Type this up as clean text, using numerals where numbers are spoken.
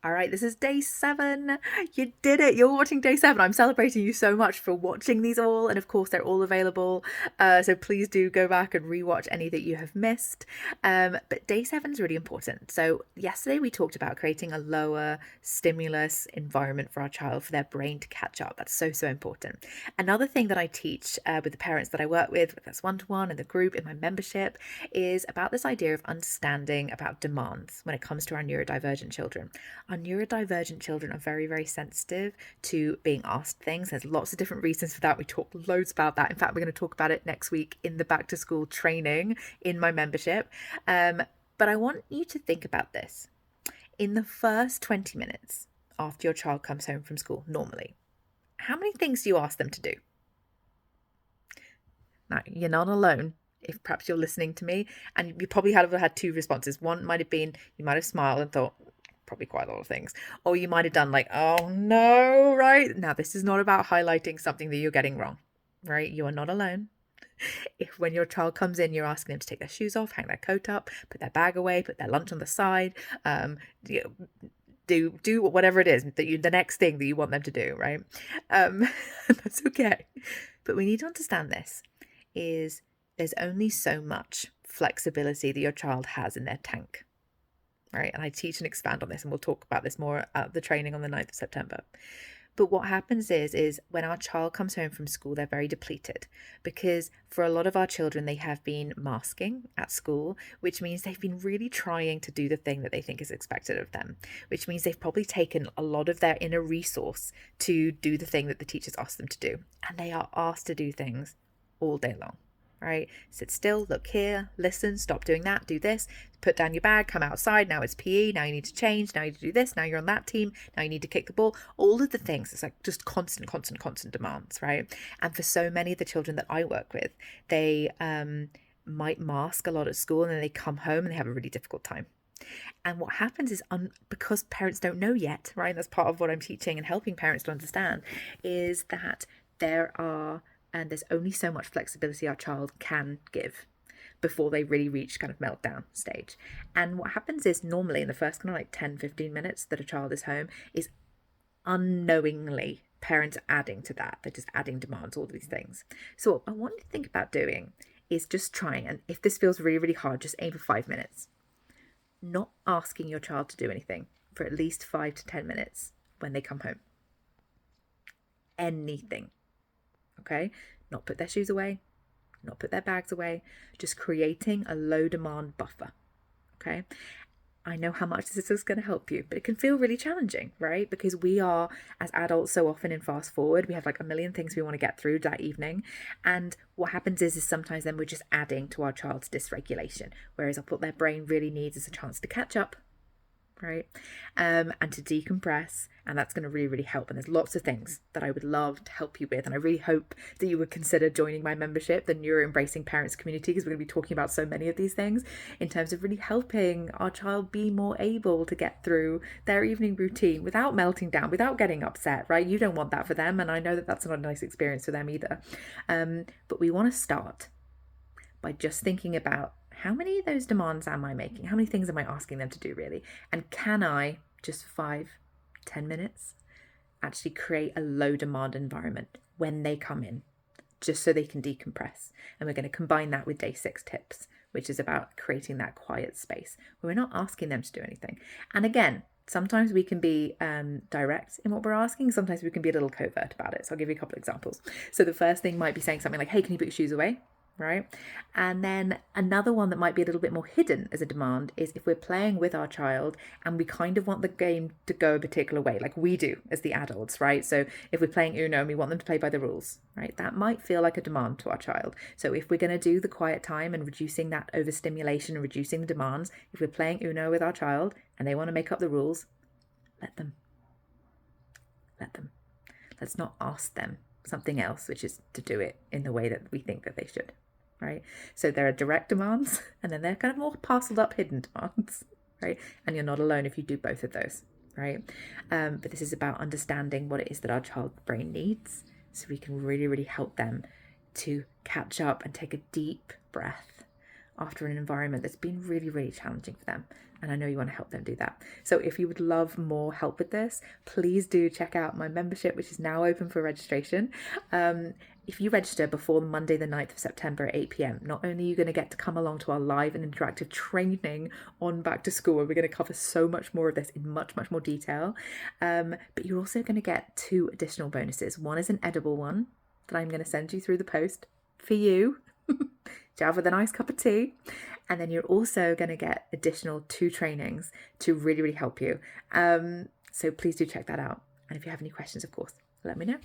All right, this is day 7. You did it. You're watching day 7. I'm celebrating you so much for watching these all. And of course, they're all available. So please do go back and rewatch any that you have missed. But day 7 is really important. So yesterday we talked about creating a lower stimulus environment for our child, for their brain to catch up. That's so, so important. Another thing that I teach with the parents that I work with, that's one-to-one in the group, in my membership, is about this idea of understanding about demands when it comes to our neurodivergent children. Our neurodivergent children are very, very sensitive to being asked things. There's lots of different reasons for that. We talk loads about that. In fact, we're going to talk about it next week in the back to school training in my membership. But I want you to think about this. In the first 20 minutes after your child comes home from school, normally, how many things do you ask them to do? Now, you're not alone. If perhaps you're listening to me, and you probably have had 2 responses. One might have been, you might have smiled and thought, probably quite a lot of things. Or you might have done like, oh no, right? Now, this is not about highlighting something that you're getting wrong, right? You are not alone. If when your child comes in, you're asking them to take their shoes off, hang their coat up, put their bag away, put their lunch on the side, do whatever it is that the next thing that you want them to do, right? That's okay. But we need to understand this is there's only so much flexibility that your child has in their tank. Right, and I teach and expand on this, and we'll talk about this more at the training on the 9th of September. But what happens is when our child comes home from school, they're very depleted because for a lot of our children, they have been masking at school, which means they've been really trying to do the thing that they think is expected of them, which means they've probably taken a lot of their inner resource to do the thing that the teachers asked them to do. And they are asked to do things all day long. Right? Sit still, look here, listen, stop doing that, do this, put down your bag, come outside, now it's PE, now you need to change, now you need to do this, now you're on that team, now you need to kick the ball. All of the things, it's like just constant demands, right? And for so many of the children that I work with, they might mask a lot at school and then they come home and they have a really difficult time. And what happens is, because parents don't know yet, right? That's part of what I'm teaching and helping parents to understand, is that there's only so much flexibility our child can give before they really reach kind of meltdown stage. And what happens is normally in the first kind of like 10-15 minutes that a child is home is unknowingly parents adding to that. They're just adding demands, all of these things. So what I want you to think about doing is just trying, and if this feels really, really hard, just aim for 5 minutes. Not asking your child to do anything for at least 5 to 10 minutes when they come home. Anything. Okay, not put their shoes away, not put their bags away, just creating a low demand buffer. Okay, I know how much this is going to help you, but it can feel really challenging, right? Because we are, as adults, so often in fast forward, we have like a million things we want to get through that evening. And what happens is sometimes then we're just adding to our child's dysregulation, whereas what their brain really needs is a chance to catch up, right? And to decompress, and that's going to really, really help. And there's lots of things that I would love to help you with, and I really hope that you would consider joining my membership, the Neuro Embracing Parents community, because we're going to be talking about so many of these things in terms of really helping our child be more able to get through their evening routine without melting down, without getting upset, right? You don't want that for them, and I know that that's not a nice experience for them either. But we want to start by just thinking about, how many of those demands am I making? How many things am I asking them to do, really? And can I, just for 5-10 minutes, actually create a low demand environment when they come in, just so they can decompress? And we're going to combine that with day 6 tips, which is about creating that quiet space where we're not asking them to do anything. And again, sometimes we can be direct in what we're asking. Sometimes we can be a little covert about it. So I'll give you a couple of examples. So the first thing might be saying something like, hey, can you put your shoes away? Right? And then another one that might be a little bit more hidden as a demand is if we're playing with our child and we kind of want the game to go a particular way, like we do as the adults, right? So if we're playing Uno and we want them to play by the rules, right? That might feel like a demand to our child. So if we're going to do the quiet time and reducing that overstimulation and reducing the demands, if we're playing Uno with our child and they want to make up the rules, let them. Let's not ask them something else, which is to do it in the way that we think that they should. Right? So there are direct demands, and then there are kind of more parceled up hidden demands, right? And you're not alone if you do both of those, right? But this is about understanding what it is that our child brain needs, so we can really, really help them to catch up and take a deep breath after an environment that's been really, really challenging for them. And I know you want to help them do that. So if you would love more help with this, please do check out my membership, which is now open for registration. If you register before Monday, the 9th of September at 8 p.m, not only are you going to get to come along to our live and interactive training on Back to School, where we're going to cover so much more of this in much, much more detail, but you're also going to get 2 additional bonuses. One is an edible one that I'm going to send you through the post for you, to have with a nice cup of tea. And then you're also going to get additional 2 trainings to really, really help you. So please do check that out. And if you have any questions, of course, let me know.